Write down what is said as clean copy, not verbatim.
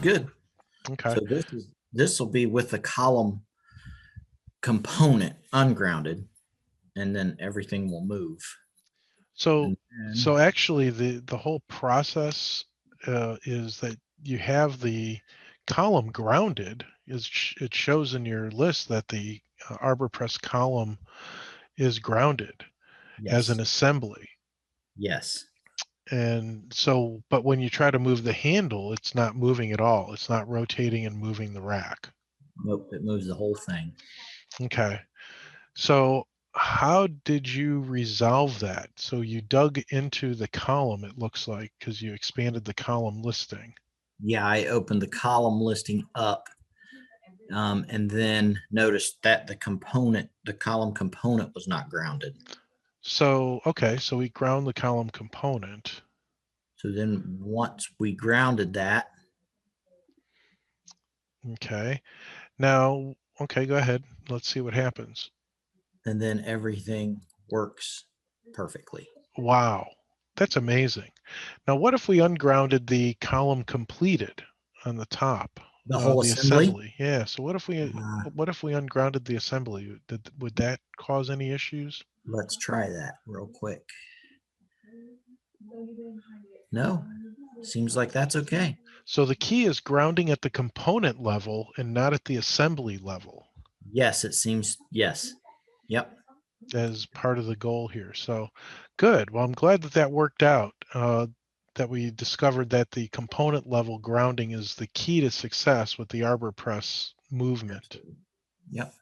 good. Okay. So this will be with the column component ungrounded, and then everything will move. So And then, so actually the whole process is that you have the column grounded. It shows in your list that the Arbor Press column is grounded as an yes, assembly. yes. And so, but when you try to move the handle, it's not moving at all. It's not rotating and moving the rack. Nope, it moves the whole thing. Okay. So how did you resolve that? So you dug into the column, it looks like, because you expanded the column listing. Yeah, I opened the column listing up, and then noticed that the column component was not grounded. So, okay, so we ground the column component. So then once we grounded that, Okay. Now, okay, go ahead. Let's see what happens. and then everything works perfectly. Wow, that's amazing. Now, what if we ungrounded the column completed on the top The of whole the assembly. assembly? Yeah, so what if we ungrounded the assembly? Would that cause any issues? Let's try that real quick. No, seems like that's okay. So the key is grounding at the component level and not at the assembly level Yes, it seems. Yes. Yep. as part of the goal here. So good. Well, I'm glad that that worked out. That we discovered that the component level grounding is the key to success with the Arbor Press movement. Absolutely. Yep.